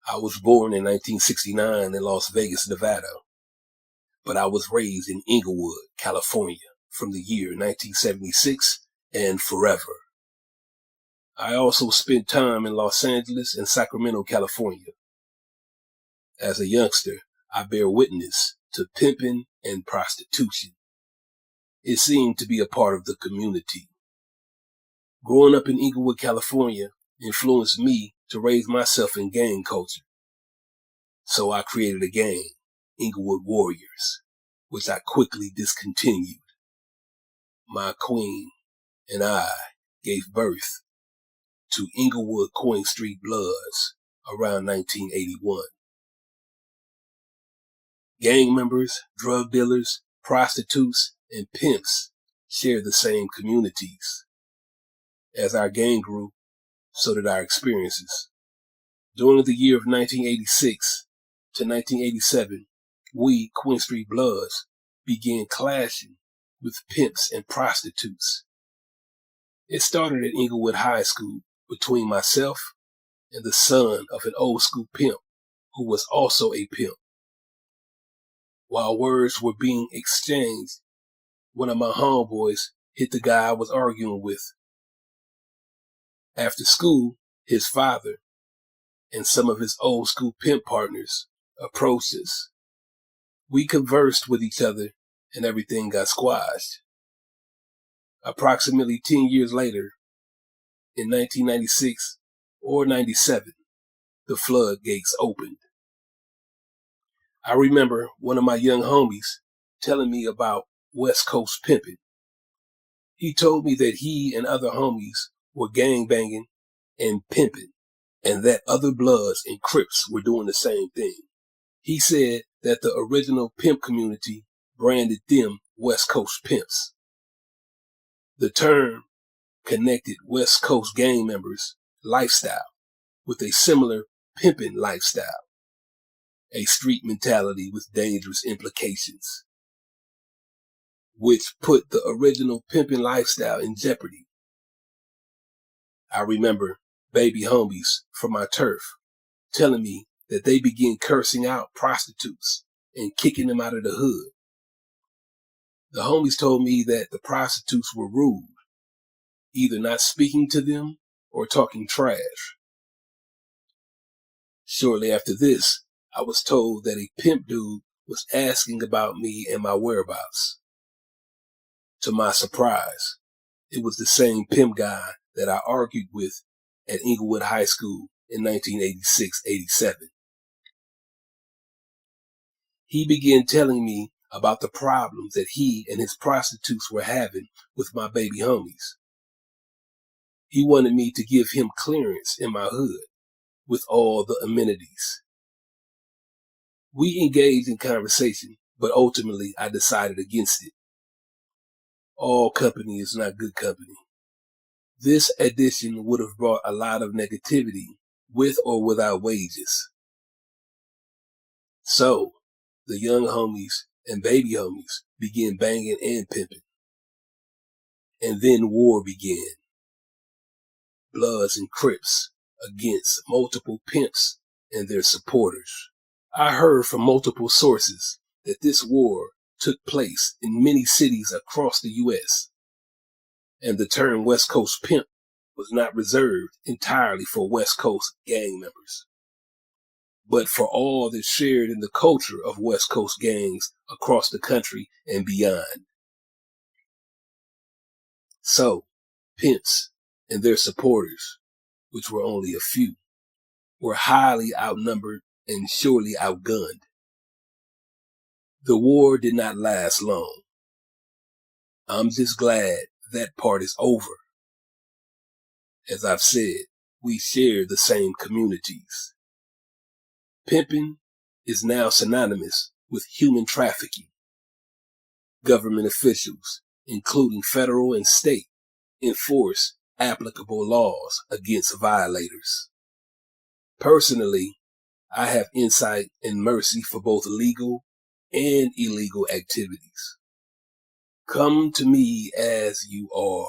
I was born in 1969 in Las Vegas, Nevada, but I was raised in Inglewood, California from the year 1976 and forever. I also spent time in Los Angeles and Sacramento, California. As a youngster, I bear witness to pimping and prostitution. It seemed to be a part of the community. Growing up in Inglewood, California influenced me to raise myself in gang culture. So I created a gang, Inglewood Warriors, which I quickly discontinued. My queen and I gave birth to Inglewood Coin Street Bloods around 1981. Gang members, drug dealers, prostitutes, and pimps share the same communities. As our gang grew, so did our experiences. During the year of 1986 to 1987, we, Coin Street Bloods, began clashing with pimps and prostitutes. It started at Inglewood High School between myself and the son of an old school pimp who was also a pimp. While words were being exchanged, one of my homeboys hit the guy I was arguing with. After school, his father and some of his old school pimp partners approached us. We conversed with each other and everything got squashed. Approximately 10 years later, in 1996 or 97, the floodgates opened. I remember one of my young homies telling me about West Coast pimping. He told me that he and other homies were gangbanging and pimping, and that other Bloods and Crips were doing the same thing. He said that the original pimp community branded them West Coast pimps. The term connected West Coast gang members' lifestyle with a similar pimping lifestyle, a street mentality with dangerous implications, which put the original pimping lifestyle in jeopardy. I remember baby homies from my turf telling me that they began cursing out prostitutes and kicking them out of the hood. The homies told me that the prostitutes were rude, either not speaking to them or talking trash. Shortly after this, I was told that a pimp dude was asking about me and my whereabouts. To my surprise, it was the same pimp guy that I argued with at Inglewood High School in 1986-87. He began telling me about the problems that he and his prostitutes were having with my baby homies. He wanted me to give him clearance in my hood with all the amenities. We engaged in conversation, but ultimately I decided against it. All company is not good company. This addition would have brought a lot of negativity with or without wages. So, the young homies and baby homies began banging and pimping. And then war began. Bloods and Crips against multiple pimps and their supporters. I heard from multiple sources that this war took place in many cities across the U.S. and the term West Coast pimp was not reserved entirely for West Coast gang members, but for all that shared in the culture of West Coast gangs across the country and beyond. So, pimps and their supporters, which were only a few, were highly outnumbered and surely outgunned. The war did not last long. I'm just glad that part is over. As I've said, we share the same communities. Pimping is now synonymous with human trafficking. Government officials, including federal and state, enforce applicable laws against violators. Personally, I have insight and mercy for both legal and illegal activities. Come to me as you are,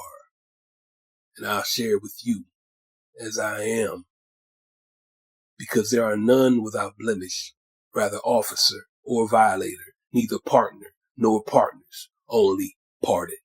and I'll share with you as I am. because there are none without blemish, rather officer or violator, neither partner nor partners, only parted.